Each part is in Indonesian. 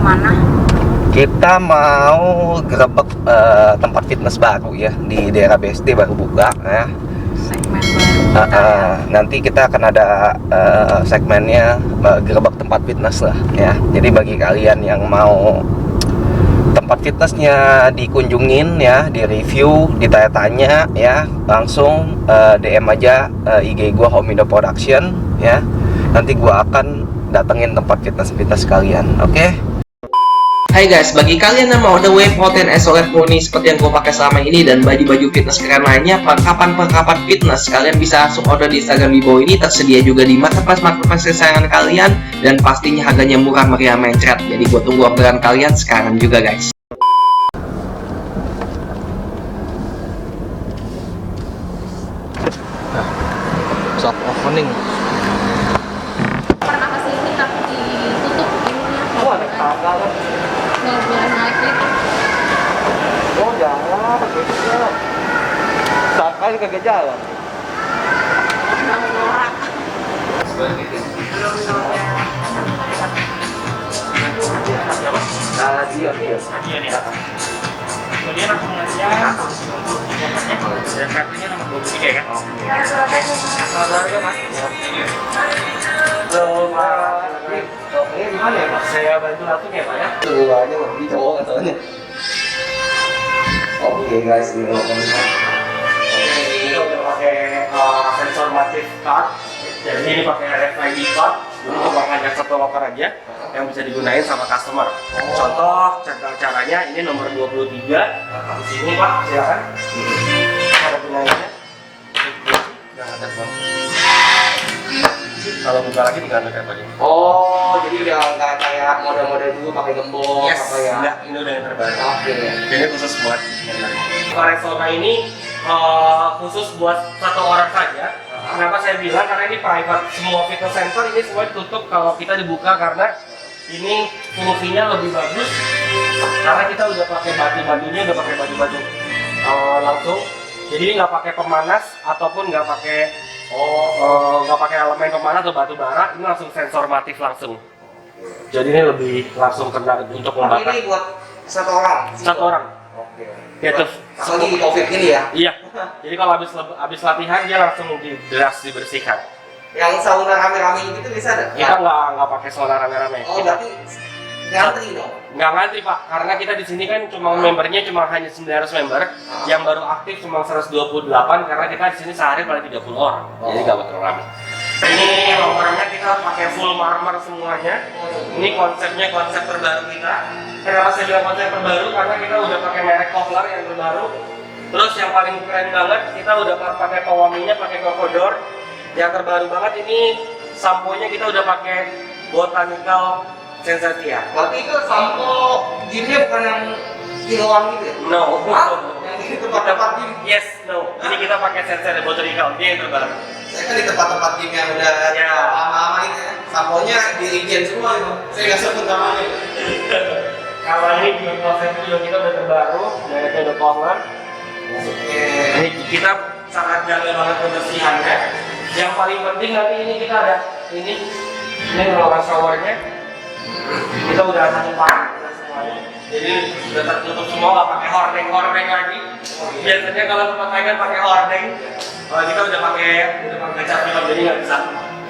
kemana? Kita mau gerebek tempat fitness baru ya di daerah BSD baru buka ya. Segmen baru. Nanti kita akan ada segmennya gerebek tempat fitness lah ya. Jadi bagi kalian yang mau tempat fitnessnya dikunjungin ya, di review, ditanya-tanya ya, langsung DM aja IG gua Homido Production ya. Nanti gua akan datengin tempat fitness kalian, oke? Hai guys, bagi kalian yang mau the Wave Protein SOF Pony seperti yang gue pakai selama ini dan baju-baju fitness keren lainnya, perlengkapan fitness, kalian bisa langsung order di Instagram di bawah ini. Tersedia juga di marketplace kesayangan kalian dan pastinya harganya murah meriah mencret. Jadi gue tunggu orderan kalian sekarang juga guys. Soft opening. Pernah kesini tapi ditutup ininya. Oh, ada tanggal. Nggak boleh naik lift. Oh, jangan, kagak. Saat kali kagak jalan. Nggak norak. Kemudian langsung aja dan kartunya nomor 23 kan? Ini gimana ya Pak? Saya bantu langsung ya Pak ya? Tunggu aja lebih cowok katanya. Oke guys, ini lokalnya. Ini udah pakai sensor matic card. Jadi ini pakai RFID card. Jadi cuma hanya satu locker aja yang bisa digunain sama customer. Contoh caranya ini nomor 23. Di sini Pak, silakan. Cara gunainnya. Nah, ada Bang. Kalau buka lagi tinggal tekan aja. Oh, jadi udah nggak kayak model-model dulu pakai gembok, Yes, apa ya? enggak, ini udah yang terbaru. Oke. Ini khusus buat Rexona ini khusus buat satu orang saja. Kenapa saya bilang? Karena ini private, semua fitness center ini semua ditutup kalau kita dibuka karena ini fungsinya lebih bagus. Karena kita udah pakai baju-bajunya, udah pakai baju-baju langsung. Jadi nggak pakai pemanas ataupun nggak pakai nggak pakai elemen pemanas atau batu bara. Ini langsung sensor matif langsung. Jadi ini lebih langsung kena untuk membakar. Ini buat satu orang. Satu orang. Oke. Ya tuh. Apalagi di COVID ini ya. Iya. Jadi kalau habis latihan dia langsung dibersihkan. Yang sauna rame-rame gitu bisa ada? Kita nggak pakai sauna rame-rame. Oh, Kita berarti ngantri dong. nggak ngantri Pak, karena kita di sini kan cuma membernya cuma hanya 900 member, yang baru aktif cuma 128 karena kita di sini sehari paling 30 orang. Jadi nggak terlalu ramai. Ini lokernya kita pakai full marmer semuanya. Ini konsepnya konsep terbaru kita. Kenapa saya bilang konsep terbaru? Karena kita udah pakai merek Kohler yang terbaru. Terus yang paling keren banget, kita udah pakai pewanginya, pakai Cocodor. Yang terbaru banget ini sampo-nya kita udah pakai Botanical Sensatia. Berarti itu sampo gymnya bukan yang kiloan gitu ya? No. Yang di tempat-tempat gym? Yes, no. Ini kita pakai Sensatia Botanical, dia yang terbaru. Saya kan di tempat-tempat gym yang udah Ya. lama-lama itu ya. Samponya di regen semua itu. Saya nggak sebut namanya. Kalau ini juga konsepnya juga kita udah terbaru, mereknya udah Kohler. Oke. Ini kita sangat jaga banget kebersihannya. Yang paling penting nanti ini kita ada ini ruangan showernya. Kita udah satu paket semuanya. Jadi udah tertutup semua, nggak pakai hordeng lagi. Biasanya kalau tempat lain kan pakai hordeng. Kalau kita udah pakai kaca film, jadi nggak bisa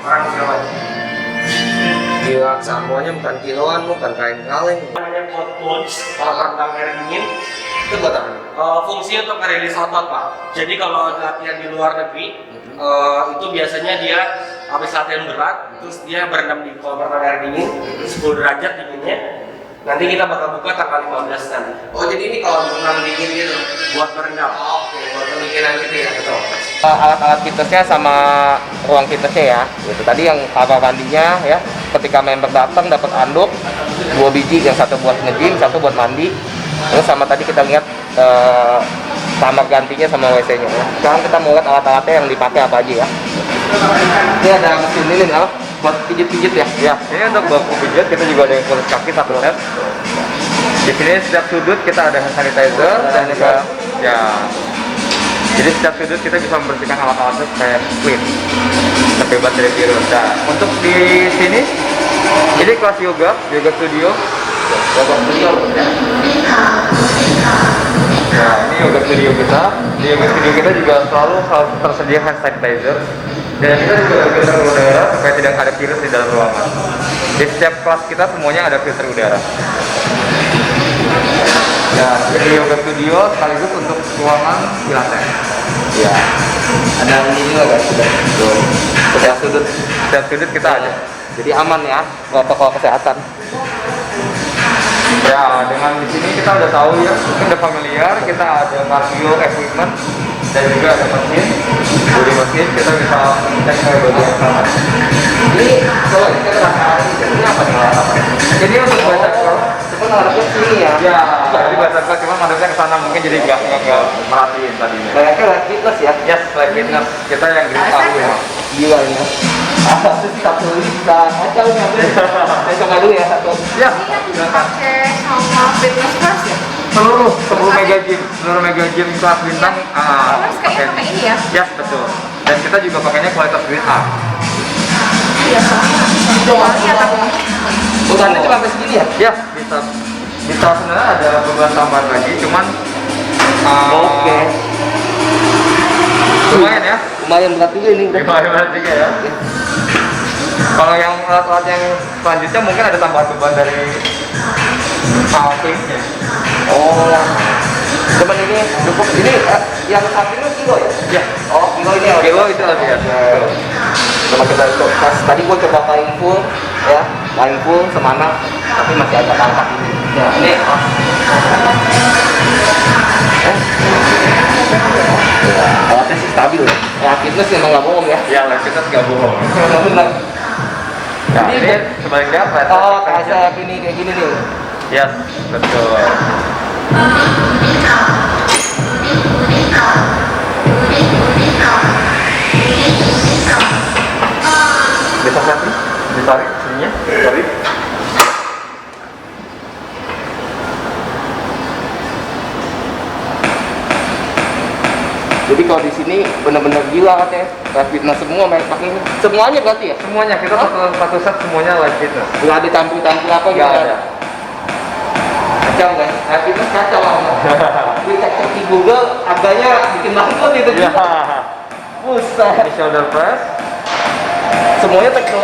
orang segala macam. Gila, samponya bukan kiloan, bukan kain kaleng. Namanya cold plunge, kalau rendang air dingin. Itu buat apa? Fungsinya untuk merilis otot Pak. Jadi kalau latihan di luar negeri, itu biasanya dia habis latihan berat, terus dia berendam di kolam renang air dingin, 10 derajat dinginnya. Nanti kita bakal buka tanggal 15 nanti. Oh, jadi ini kalau berenang dingin gitu? Buat berendam. Oke, buat pendinginan gitu ya? Betul. Alat-alat fitnessnya sama ruang fitnessnya ya. Itu tadi yang kamar mandinya ya. Ketika member datang dapat anduk 2 biji, yang satu buat nge-gym, satu buat mandi. Terus sama tadi kita lihat kamar gantinya sama WC-nya ya. Sekarang kita mau lihat alat-alatnya yang dipakai apa aja ya. Ini ada mesin ini nih, buat pijit-pijit ya. Ya, ini untuk buat pijit kita juga ada yang kulit kaki satu set. Di sini setiap sudut kita ada hand sanitizer dan juga ya. Jadi setiap sudut kita bisa membersihkan alat-alatnya supaya clean, terbebas dari virus. Nah, untuk di sini ini kelas yoga studio. Yoga studio. Nah, ini yoga studio kita. Di yoga studio kita juga selalu tersedia hand sanitizer. Dan kita juga ada filter udara supaya tidak ada virus di dalam ruangan. Di setiap kelas kita semuanya ada filter udara. Ya, ini yoga studio sekaligus untuk ruangan pilates. Ya, Ada ini juga guys, sudah. setiap sudut kita ada. Jadi aman ya protokol kesehatan. Ya, dengan di sini kita udah tahu ya, mungkin udah familiar. Kita ada cardio equipment dan juga ada mesin, body mesin. Kita bisa cek ke body yang sama. Ini kalau kita rasain, ini apa nih? Jadi untuk bicycle, cuma ngarepnya sini ya. Ya, jadi bicycle cuma ngarepnya ke sana, mungkin jadi nggak merhatiin tadinya. Banyaknya live fitness ya. Yes, live fitness kita yang green tahu ya. Gila ini. Satu sih satu bisa kacau nih. Saya coba dulu ya satu. Ya, Pakai sama fitness first ya? seluruh mega gym kelas bintang Terus kayaknya pakai ini ya? yes, betul. Dan kita juga pakainya kualitas green A. Iya, soalnya jualnya tapi Bukannya cuma sampai segini ya? Ya, bisa sebenarnya ada beberapa tambahan lagi, cuman Oke. lumayan ya. Lumayan berat juga ini. Lumayan juga ya. Kalau yang alat-alat yang selanjutnya mungkin ada tambahan beban dari case-nya. Oh. Cuman ini cukup ini yang sampingnya kilo ya? Ya, Oh, kilo ini ya. kilo itu lebih ya. Sama kita itu pas tadi gua coba flying full ya, flying full semana tapi masih agak angkat ini. Ya, ini alatnya sih stabil ya. Ya, fitness emang nggak bohong ya. Ya, live fitness nggak bohong. Benar. Nah, ini sebaliknya apa? Oh, kayak ini kayak gini nih. Yes, betul. Bisa satu, ditarik sininya, tarik. Jadi kalau di sini benar-benar gila katanya. Live fitness semua main pakai ini. Semuanya berarti ya? Semuanya kita satu set semuanya live fitness. Nggak ada campur-campur apa gitu? Nggak ada. Kacau guys, live fitness kacau. Gue cek di Google, harganya bikin bangkrut itu. Ya. Buset. Ini shoulder press. Semuanya tekno.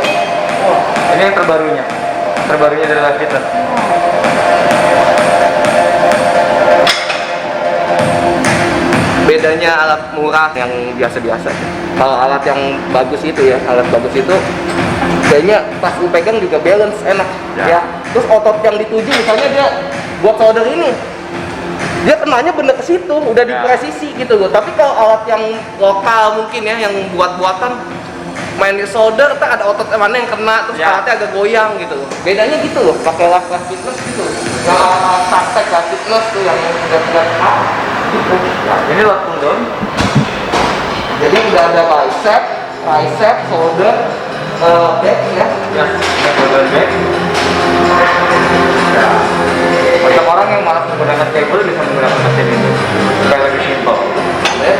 Oh, ini yang terbarunya. Terbarunya dari live fitness. Bedanya alat murah yang biasa-biasa. Kalau alat yang bagus itu ya, alat bagus itu kayaknya pas lu pegang juga balance enak ya. Terus otot yang dituju misalnya dia buat shoulder ini, dia kenanya bener ke situ, udah di presisi gitu loh. Tapi kalau alat yang lokal mungkin ya, yang buat-buatan main di shoulder, tak ada otot mana yang kena, terus alatnya agak goyang gitu loh. Bedanya gitu loh, pakai live fitness gitu. Yang alat praktek live fitness tuh yang udah gitu. Nah, ini lat pull down. Jadi udah ada tricep, shoulder, back ya. Ya, ini shoulder back. Ya. Banyak orang yang malas menggunakan cable bisa menggunakan mesin ini. Supaya lebih simple.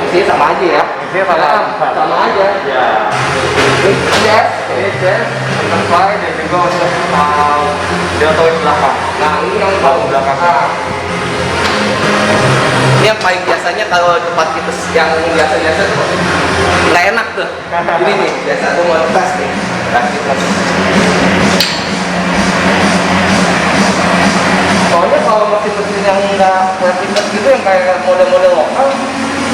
Isinya sama aja ya. Isinya sama. Ya, sama aja. Ya. Ini chest, Butterfly dan juga untuk deltoid belakang. nah ini yang Bahu belakang. Ini yang paling biasanya kalau tempat kita yang biasa-biasa tuh nggak enak tuh. Ini nih biasa gue mau tes nih. Soalnya kalau mesin-mesin yang nggak fitness gitu yang kayak model-model lokal,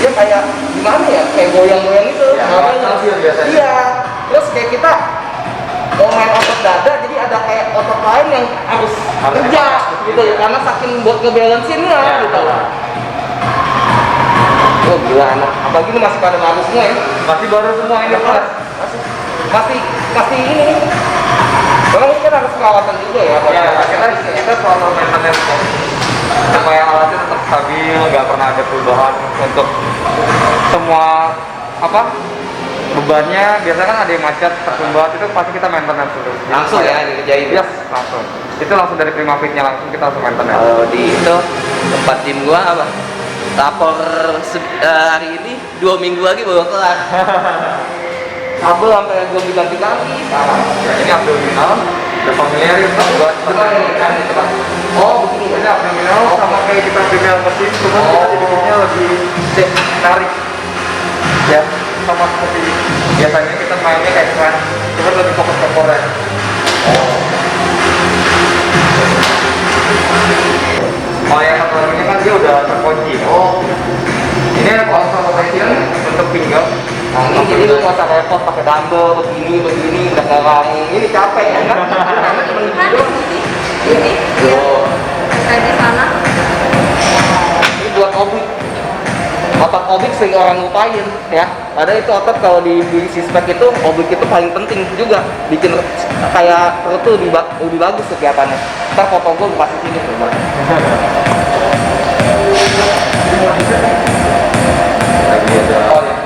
dia kayak gimana ya? Kayak goyang-goyang itu. Ya, Makanya- stabil biasanya. Iya. Terus kayak kita mau main otot dada, jadi ada kayak otot lain yang harus kerja gitu ya, karena saking buat ngebalancein-nya gitu. Oh gila anak, apalagi ini masih pada baru semua ya. Masih baru semua ini kelas. Masih ini. Memang ini kan harus perawatan juga ya. Ya, kita selalu maintenance kok. Supaya alatnya tetap stabil, nggak pernah ada perubahan untuk semua apa bebannya. Biasanya kan ada yang macet, tersumbat, itu pasti kita maintenance dulu. Langsung ya dikerjain. Yes, langsung. Itu langsung dari prima fitnya langsung kita langsung maintenance. Kalau di itu tempat gym gua apa? Rapor hari ini 2 minggu lagi baru kelar. Kabel sampai gua ganti-ganti. Ya, ini abdominal. udah familiar ya buat oh begini ini abdominal sama kayak kita abdominal mesin cuma kita dibikinnya lebih menarik ya sama seperti biasanya kita mainnya kayak kan cuma lebih fokus ke core. Oh yang satu lagunya kan dia udah terkunci. Ini ada konsol kecil untuk pinggang. Nah, ini jadi lu nggak usah repot pakai dumbbell begini udah ngarang ini capek ya kan? Karena cuma gitu. Ini. Kayak di sana. Ini buat obik. Otot obik sering orang lupain ya. Padahal itu otot kalau di sispek itu obik itu paling penting juga. Bikin kayak perut tuh lebih bagus kelihatannya. Ntar foto gue kasih sini coba. Oh ya.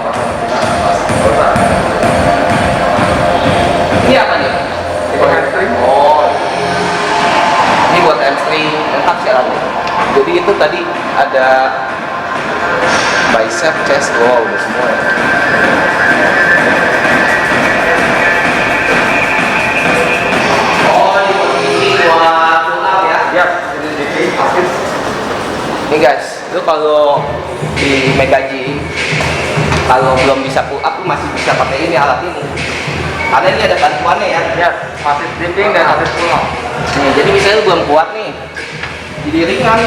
Ini apa nih? Buat hamstring. Oh. Ini buat hamstring lengkap sih alatnya. Jadi itu tadi ada bicep, chest, wow, udah semua ya. Oh, ini buat pull up ya? Ya, ini aktif. Nih guys, lu kalau di Mega Gym kalau belum bisa pull up, lu masih bisa pakai ini alat ini. Karena ini ada bantuannya ya. Ya, asist dipping dan asist pull up. Nih, jadi misalnya lu belum kuat nih, jadi ringan.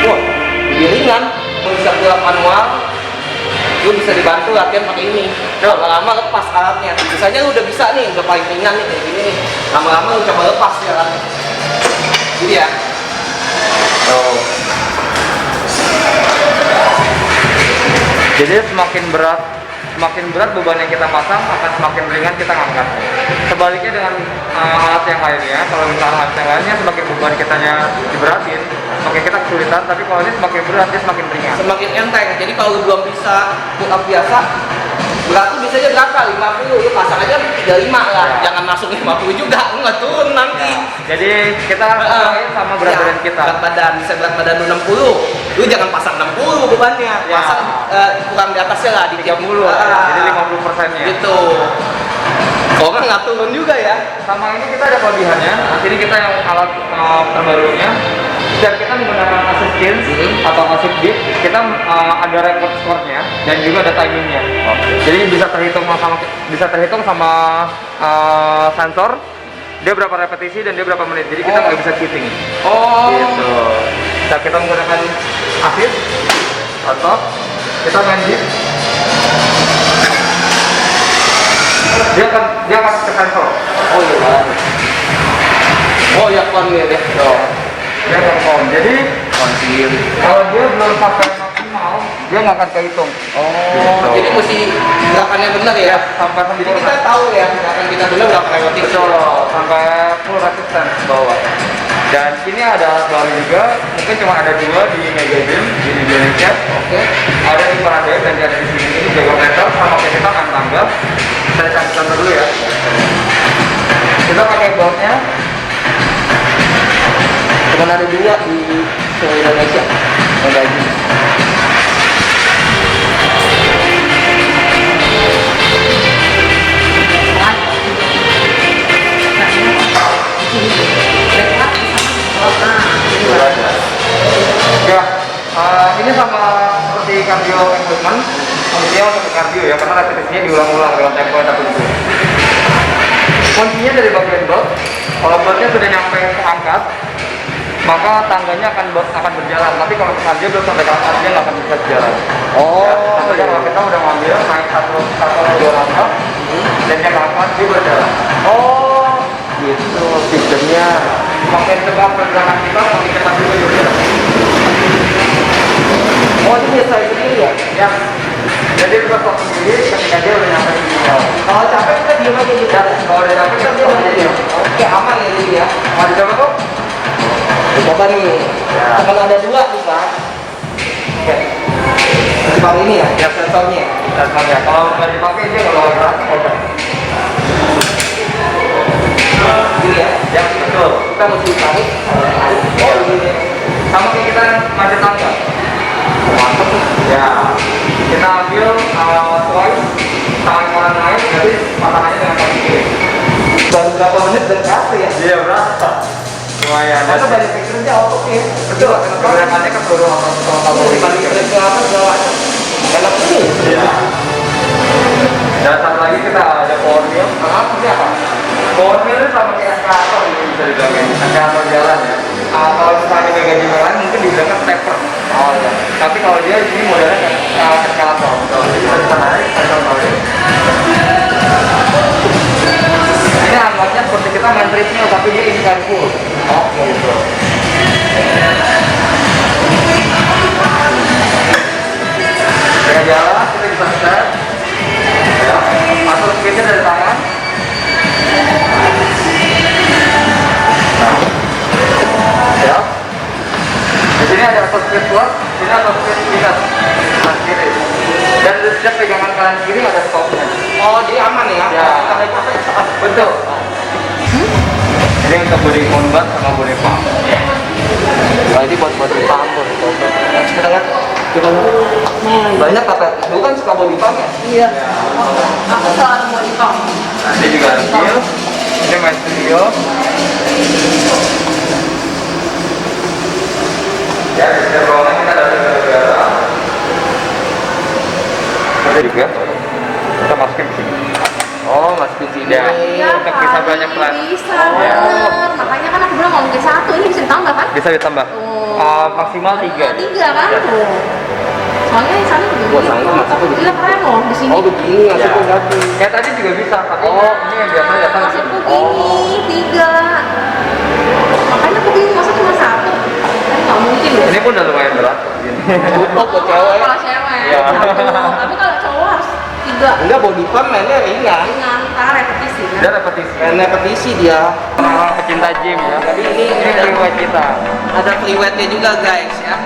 Wah, jadi ringan. Lu bisa pull up manual, lu bisa dibantu latihan pakai ini. Lama-lama lepas alatnya. Misalnya lu udah bisa nih, udah paling ringan nih kayak gini nih. Lama-lama lu coba lepas ya alatnya. Jadi ya. Oh. Jadi semakin berat beban yang kita pasang akan semakin ringan kita ngangkat. Sebaliknya dengan alat yang lainnya, kalau misalnya alat yang lainnya semakin beban kitanya diberatin, semakin kita kesulitan. Tapi kalau ini semakin berat dia semakin ringan. Semakin enteng. Jadi kalau lu belum bisa pull up biasa, berat tuh biasanya berapa? 50, lu pasang aja 35 lah. Ya. Jangan masuk 50 juga, lu nggak turun nanti. Ya. Jadi kita sama berat badan kita. Berat badan, bisa berat badan lu 60, lu jangan pasang 60 bebannya. Ya. Pasang kurang di atasnya lah, di 30. Jadi 50%-nya. Gitu. Kalau nggak turun juga ya. Sama ini kita ada kelebihannya. Ini kita yang alat terbarunya. Dan kita menggunakan assist gains atau assist dip, kita ada record score-nya dan juga ada timingnya. Jadi bisa terhitung sama sensor dia berapa repetisi dan dia berapa menit. Jadi kita nggak bisa cheating. Gitu. Nah, kita menggunakan assist atau kita main dip. Dia akan ke sensor. Oh iya. Oh ya konir ya. Dia akan kon. Jadi kalau dia belum sampai maksimal, dia nggak akan kehitung. Gitu. Jadi mesti gerakannya benar ya. Sampai jadi kita tahu ya gerakan kita benar berapa repetisi. Betul. Sampai full resistance bawah. Dan ini ada alat baru juga, mungkin cuma ada 2 di Mega Gym di Indonesia. Ada di Paradise dan ada di sini. Ini jago meter sama kayak kita main tangga. Saya kasih contoh dulu ya. Kita pakai boardnya. Cuma ada 2 di seluruh Indonesia Mega Gym. Ya, ini sama seperti cardio equipment, dia untuk cardio ya, karena repetisinya diulang-ulang dalam tempo yang tertentu. Kuncinya dari bagian belt, kalau beltnya sudah nyampe ke angkat, maka tangganya akan berjalan. Tapi kalau dia belum sampai ke angkat, dia nggak akan bisa berjalan. Tapi kalau kita udah ngambil naik satu atau 2 langkah, dan yang angkat dia berjalan. Gitu sistemnya. Makin cepat pergerakan kita, makin cepat juga berjalan. Ini biasa sendiri ya? Ya. Jadi kita stop sendiri ketika dia udah nyampe di bawah. Kalau capek kita diam aja gitu. Kalau udah capek kita diam aja. Oke, aman ya jadi ya. Mau dicoba kok? Coba nih. Cuma ada 2 nih kan. Oke. Pakai ini ya, sensornya. Sensornya. Kalau nggak dipakai dia kalau gerak. Ini ya. Ya. betul. Kita mesti tarik. Oh ini sama kayak kita macet tangga. Mantap. Ya. Kita ambil swipe tangan kanan naik, jadi patangannya dengan kaki kiri. Baru berapa menit dan kasih ya? Iya berapa? Lumayan. Masa banyak pikirnya otot ya? Betul. Gerakannya kan baru otot kalau dibanding ke atas bawahnya enak ini. Iya. Dan satu lagi kita ada power wheel. Ini apa? Power wheel itu sama kayak eskalator ini bisa dibilang eskalator jalan ya. Kalau misalnya kayak gaji jalan mungkin dibilangnya stepper. Oh iya. Tapi kalau dia ini modelnya kayak eskalator. Jadi kita naik eskalator ini. Ini anggapnya seperti kita main treadmill tapi dia instan full. Oh gitu. Kita jalan, kita bisa step. Ya, atur speednya dari tangan. Nah, ya. Di sini ada atur speed forward, sini atur speed minus kanan kiri. Dan di setiap pegangan kanan kiri ada stopnya. Oh, jadi aman ya? Ya. Betul. Ini untuk body combat sama body pump. Nah, ini buat body pump, body combat. Kita lihat. Banyak kata, lu kan suka body pump ya? Iya. Aku selalu mau di pump. Nah, ini juga ada skill. Ini main studio. Ya, di setiap ruangan kita ada udara. Ada juga. Kita masukin ke sini. Oh, masukin sini. Ya, untuk bisa banyak pelan. Bisa, bener. Makanya kan aku bilang ngomongin satu, ini bisa ditambah kan? Bisa ditambah. Maksimal 3. 3 kan? Tuh. Soalnya di sana begini. Wah, sana masuk begini. Gila keren loh di sini. Oh, begini masuknya ganti. Kayak tadi juga bisa, tapi ini yang biasa datang. Masuk begini, 3. Makanya aku bingung masa cuma 1. Kan nggak mungkin loh. Ini pun udah lumayan berat. Cukup buat cewek. Kalau cewek, Iya. 1. Tapi kalau cowok harus 3. Enggak, body pump mainnya ringan. Ringan, karena repetisi kan? Dia repetisi. Repetisi dia. Orang pecinta gym ya. Jadi ini free weight kita. Ada free weight-nya juga guys ya.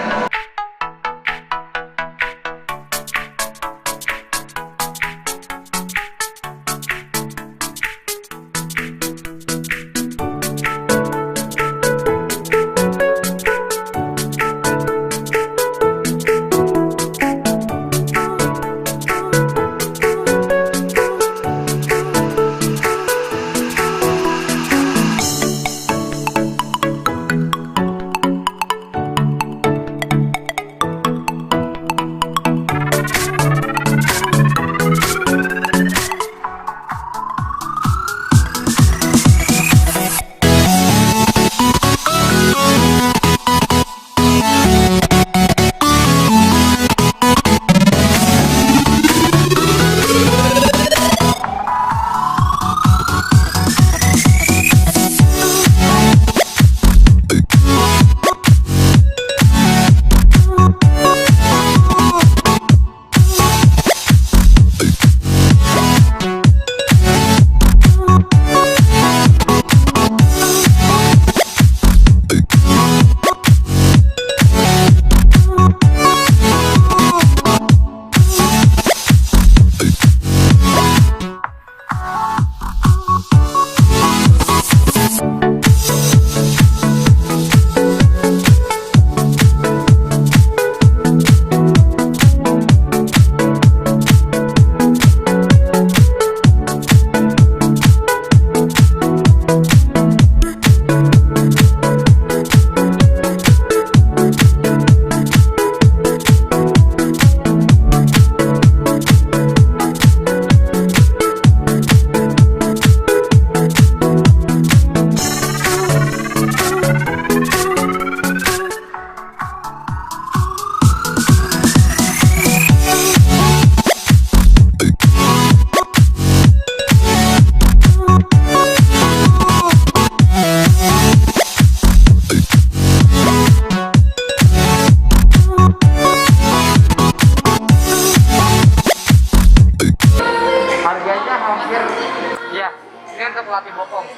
pelatih bokong.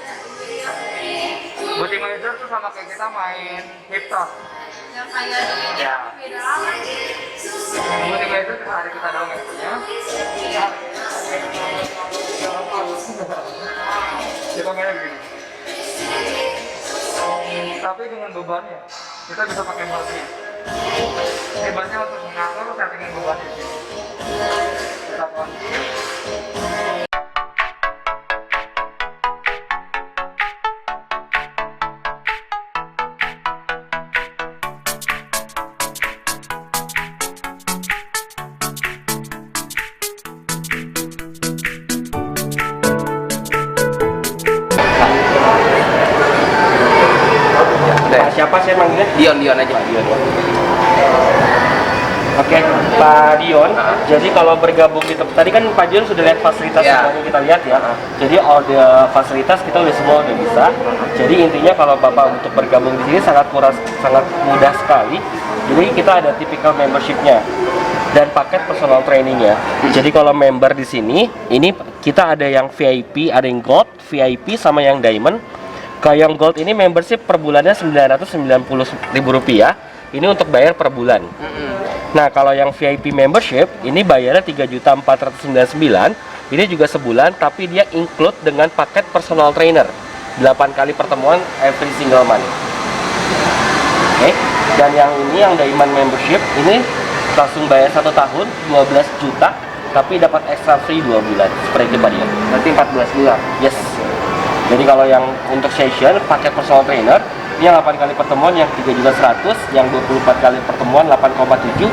Butimizer tuh sama kayak kita main hip toss. Yang kayak di Ya. beda lama. Butimizer cuma hari kita doang ya. Kita mainnya begini. Tapi dengan bebannya kita bisa pakai bautnya. Hebatnya untuk mengatur settingan beban di sini. Kita kunci. Siapa saya manggilnya? Dion aja. Dion. Oke, Pak Dion. Jadi kalau bergabung di tadi kan Pak Dion sudah lihat fasilitas semuanya kita lihat ya. Jadi ada fasilitas kita udah semua udah bisa. Jadi intinya kalau Bapak untuk bergabung di sini sangat mudah sekali. Jadi kita ada typical membershipnya dan paket personal trainingnya. Jadi kalau member di sini, ini kita ada yang VIP, ada yang Gold, VIP sama yang Diamond. Kalau yang Gold ini membership per bulannya Rp990.000. Ini untuk bayar per bulan. Nah, kalau yang VIP membership ini bayarnya Rp3.499.000. Ini juga sebulan, tapi dia include dengan paket personal trainer 8 kali pertemuan every single month. Oke. Dan yang ini yang Diamond membership ini langsung bayar 1 tahun 12 juta, tapi dapat extra free 2 bulan. Seperti itu Pak Dion. Berarti 14 bulan. Yes. Jadi kalau yang untuk session pakai personal trainer ini yang 8 kali pertemuan yang 3.100.000, yang 24 kali pertemuan 8,7,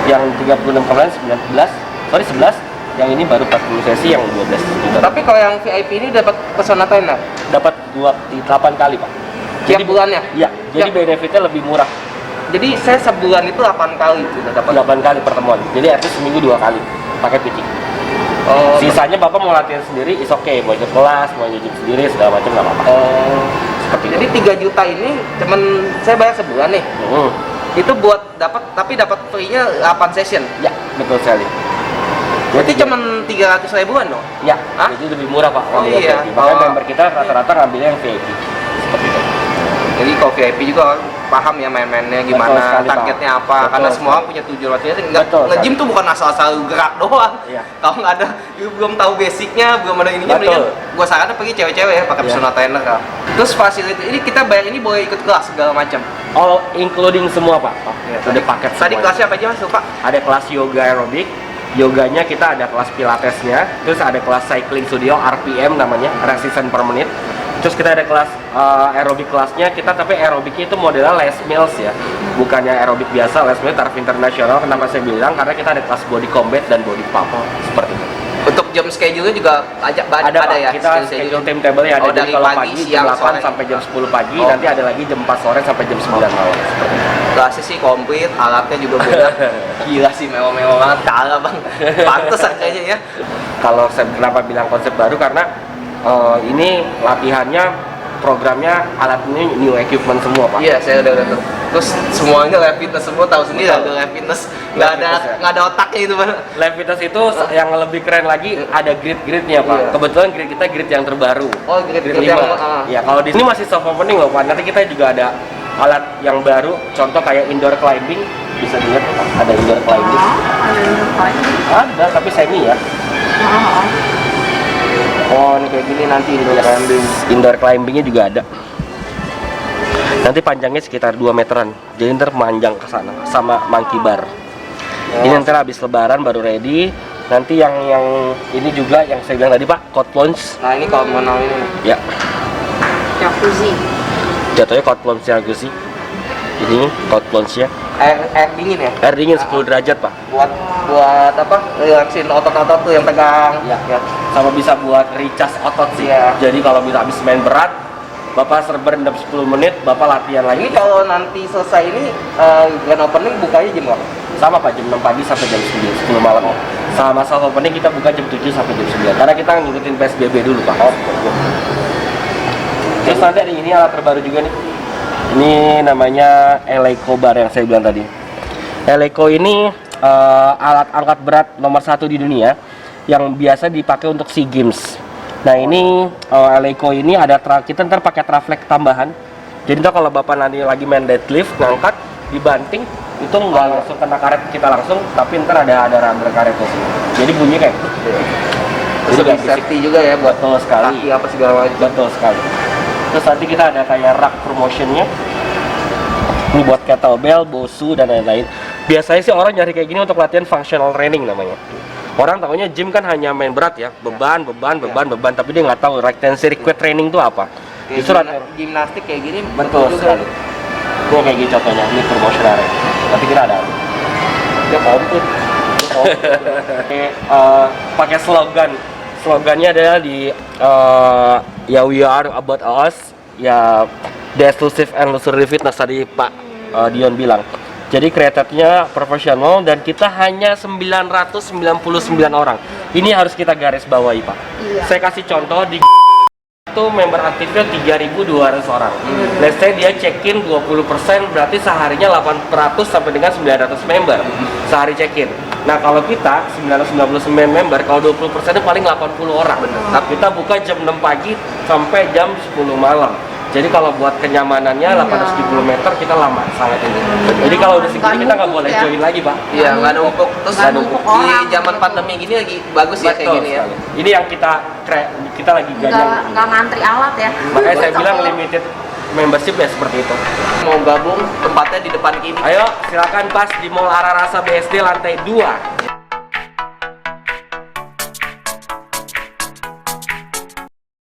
yang 36 kali 11, yang ini baru 40 sesi yang 12 juta. Tapi kalau yang VIP ini dapat personal trainer? Dapat 8 kali Pak. Tiap bulannya? Iya. Jadi benefitnya lebih murah. Jadi saya sebulan itu 8 kali sudah dapat. 8 kali pertemuan. Jadi at least seminggu 2 kali pakai pitching. Oh, sisanya Bapak mau latihan sendiri, is okay. Mau ikut kelas, mau nyuci sendiri, segala macam nggak apa-apa. Seperti jadi itu. 3 juta ini cuman saya bayar sebulan nih. Itu buat dapat free-nya 8 session. Ya, betul sekali. Berarti cuman 300 ribuan dong? Ya, jadi lebih murah Pak. Oh iya. Makanya member kita rata-rata ngambilnya yang VIP. Seperti itu. Jadi kalau VIP juga paham ya main-mainnya gimana, Betul sekali, targetnya Pak. apa, Betul karena semua sekali. punya tujuan latihan. Betul Nge-gym tuh bukan asal-asal gerak doang. Iya. Kalau nggak ada, belum tahu basicnya, belum ada ininya, Betul. mendingan gua saranin pergi cewek-cewek ya pakai Iya. personal trainer kan. Terus fasilitas ini kita bayar ini boleh ikut kelas segala macam. All including semua Pak. Udah paket Tadi semuanya. kelasnya apa aja Mas, lupa? Ada kelas yoga aerobik. Yoganya kita ada kelas pilatesnya, terus ada kelas cycling studio RPM namanya, resistance per menit. Terus kita ada kelas aerobik kelasnya kita, tapi aerobiknya itu modelnya Les Mills ya, bukannya aerobik biasa. Les Mills taraf internasional. Kenapa saya bilang? Karena kita ada kelas body combat dan body pump seperti itu. Untuk jam schedule-nya juga ada Pak, ya? kita schedule timetable yang ada. Oh, Jadi dari kalau pagi, pagi siang, jam 8 sore. sampai jam 10 pagi, Oh. nanti ada lagi jam 4 sore sampai jam 9 malam. Seperti itu. Kelasnya sih komplit, alatnya juga banyak. Gila sih, mewah-mewah banget. Kalah bang, pantes kayaknya ya. Kalau saya kenapa bilang konsep baru, karena ini latihannya, programnya, alat ini new equipment semua Pak. Iya, saya udah tuh. Terus semuanya lab fitness semua, tahu sendiri ada lab fitness. Nggak ada otaknya itu bang. Lab fitness itu yang lebih keren lagi, ada grid-gridnya Pak. Iya. Kebetulan grid kita grid yang terbaru. Oh, grid 5. yang Ya, kalau di sini masih soft opening loh Pak. Nanti kita juga ada alat yang baru, contoh kayak indoor climbing, bisa dilihat Pak. Ada indoor climbing. Ada yang lain. Ada, tapi semi ya. Oh, ini kayak gini nanti indoor Yes. climbing. Indoor climbingnya juga ada. Nanti panjangnya sekitar 2 meteran. Jadi ntar manjang ke sana sama monkey bar. Ini ntar habis lebaran baru ready. Nanti yang ini juga yang saya bilang tadi Pak, cold plunge. Nah ini kalau mengenal ini. Ya, Jacuzzi. jatuhnya cold plunge sih. Ini cold plunge-nya. Air dingin ya? Air dingin 10 derajat Pak. Buat apa? Relaksin otot-otot tuh yang tegang. Ya, sama bisa buat recharge otot sih. Iya. Jadi kalau bisa habis main berat, Bapak berendam 10 menit, Bapak latihan lagi. Ini kalau nanti selesai ini grand opening bukanya jam berapa? Sama Pak, jam 6 pagi sampai jam 10 malam. Sama soft opening kita buka jam 7 sampai jam 9. Karena kita ngikutin PSBB dulu Pak. Terus nanti ada ini alat terbaru juga nih. Ini namanya Eleiko bar yang saya bilang tadi. Eleiko ini alat angkat berat nomor 1 di dunia yang biasa dipakai untuk SEA Games. Nah ini Eleiko ini ada kita ntar pakai traflex tambahan. Jadi ntar kalau Bapak nanti lagi main deadlift ngangkat dibanting itu nggak langsung kena karet kita langsung, tapi ntar ada rubber karetnya sih. Jadi bunyi kayak gitu. Terus Jadi lebih safety juga ya buat betul sekali. kaki apa segala macam. Betul sekali. Terus nanti kita ada kayak rack promotionnya. Ini buat kettlebell, bosu dan lain-lain. Biasanya sih orang nyari kayak gini untuk latihan functional training namanya. Orang tahunya gym kan hanya main berat ya, beban, tapi dia nggak tahu retention circuit training itu apa. Justru gimnastik kayak gini betul sekali. Ini kayak gini contohnya, ini promotion area. Nanti kita ada. Dia komplit. Pakai slogannya adalah di ya we are about us, ya the exclusive and luxury fitness tadi Pak Dion bilang. Jadi created-nya profesional dan kita hanya 999 orang. Ini harus kita garis bawahi Pak. Iya. Saya kasih contoh di itu member aktifnya 3.200 orang. Let's say dia check-in 20%, berarti seharinya 800 sampai dengan 900 member sehari check-in. Nah kalau kita 999 member, kalau 20% itu paling 80 orang. Nah, kita buka jam 6 pagi sampai jam 10 malam. Jadi kalau buat kenyamanannya 870 meter kita lama sangat ini. Jadi kalau udah segini kita nggak boleh ya. join lagi Pak. Iya, nggak numpuk. Terus Nggak numpuk di orang. zaman pandemi gini lagi bagus ya kayak Betul gini ya. sekali. Ini yang kita lagi ganjang. Nggak ngantri alat ya. Makanya saya bilang limited membership ya seperti itu. Mau gabung tempatnya di depan kini. Ayo silakan pas di Mall Ararasa BSD lantai 2.